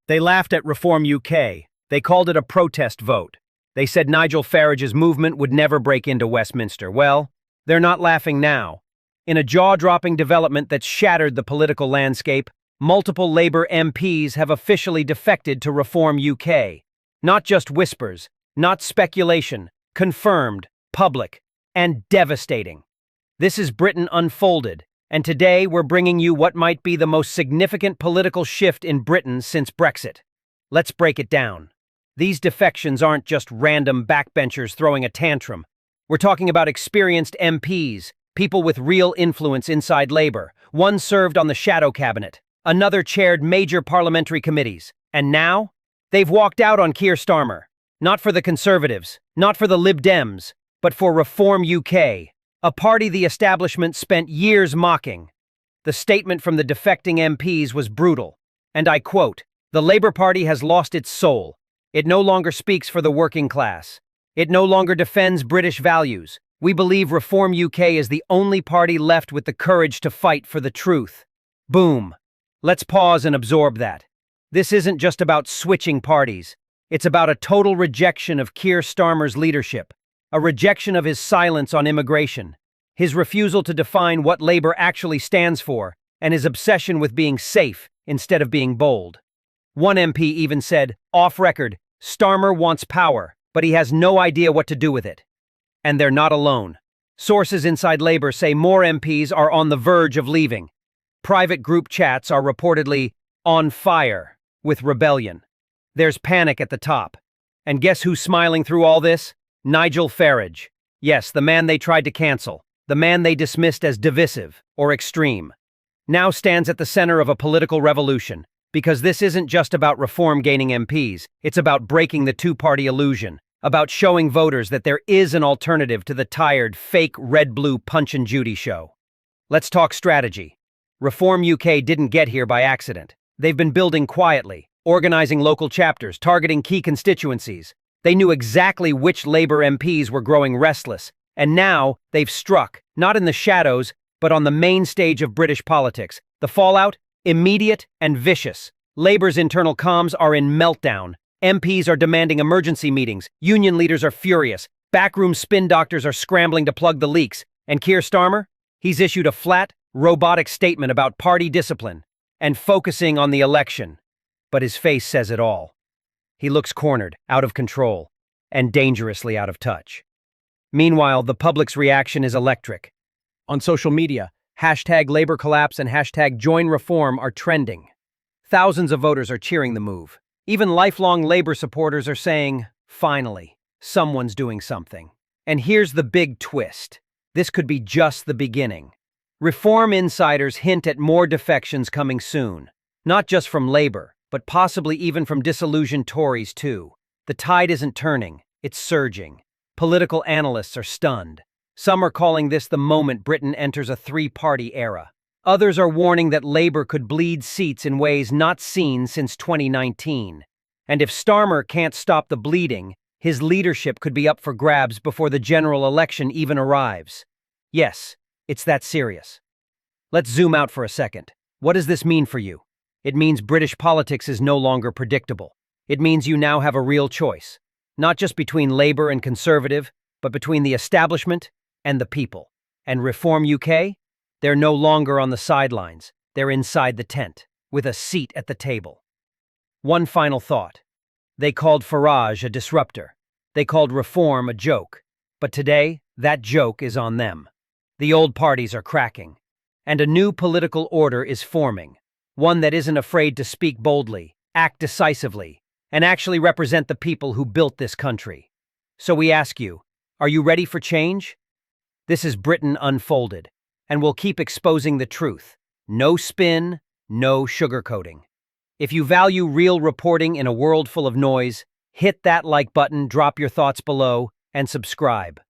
They laughed at Reform UK. They called it a protest vote. They said Nigel Farage's movement would never break into Westminster. Well, they're not laughing now. In a jaw-dropping development that's shattered the political landscape, multiple Labour MPs have officially defected to Reform UK. Not just whispers, not speculation, confirmed, public, and devastating. This is Britain Unfolded, and today we're bringing you what might be the most significant political shift in Britain since Brexit. Let's break it down. These defections aren't just random backbenchers throwing a tantrum. We're talking about experienced MPs, people with real influence inside Labour. One served on the shadow cabinet, another chaired major parliamentary committees, and now they've walked out on Keir Starmer. Not for the Conservatives, not for the Lib Dems, but for Reform UK, a party the establishment spent years mocking. The statement from the defecting MPs was brutal, and I quote, "The Labour Party has lost its soul. It no longer speaks for the working class. It no longer defends British values. We believe Reform UK is the only party left with the courage to fight for the truth." Boom. Let's pause and absorb that. This isn't just about switching parties. It's about a total rejection of Keir Starmer's leadership, a rejection of his silence on immigration, his refusal to define what Labour actually stands for, and his obsession with being safe instead of being bold. One MP even said, off record, Starmer wants power, but he has no idea what to do with it. And they're not alone. Sources inside Labour say more MPs are on the verge of leaving. Private group chats are reportedly on fire with rebellion. There's panic at the top. And guess who's smiling through all this? Nigel Farage. Yes, the man they tried to cancel, the man they dismissed as divisive or extreme, now stands at the center of a political revolution. Because this isn't just about reform gaining MPs, it's about breaking the two-party illusion, about showing voters that there is an alternative to the tired, fake red-blue Punch and Judy show. Let's talk strategy. Reform UK didn't get here by accident. They've been building quietly, organizing local chapters, targeting key constituencies. They knew exactly which Labour MPs were growing restless, and now they've struck, not in the shadows, but on the main stage of British politics. The fallout? Immediate and vicious. Labour's internal comms are in meltdown. MPs are demanding emergency meetings. Union leaders are furious. Backroom spin doctors are scrambling to plug the leaks. And Keir Starmer? He's issued a flat, robotic statement about party discipline and focusing on the election. But his face says it all. He looks cornered, out of control, and dangerously out of touch. Meanwhile, the public's reaction is electric. On social media, hashtag Labour collapse and hashtag join reform are trending. Thousands of voters are cheering the move. Even lifelong Labour supporters are saying, finally, someone's doing something. And here's the big twist. This could be just the beginning. Reform insiders hint at more defections coming soon. Not just from Labour, but possibly even from disillusioned Tories too. The tide isn't turning, it's surging. Political analysts are stunned. Some are calling this the moment Britain enters a three-party era. Others are warning that Labour could bleed seats in ways not seen since 2019. And if Starmer can't stop the bleeding, his leadership could be up for grabs before the general election even arrives. Yes, it's that serious. Let's zoom out for a second. What does this mean for you? It means British politics is no longer predictable. It means you now have a real choice. Not just between Labour and Conservative, but between the establishment and the people. And Reform UK? They're no longer on the sidelines. They're inside the tent, with a seat at the table. One final thought. They called Farage a disruptor. They called reform a joke. But today, that joke is on them. The old parties are cracking. And a new political order is forming. One that isn't afraid to speak boldly, act decisively, and actually represent the people who built this country. So we ask you, are you ready for change? This is Britain Unfolded, and we'll keep exposing the truth. No spin, no sugarcoating. If you value real reporting in a world full of noise, hit that like button, drop your thoughts below, and subscribe.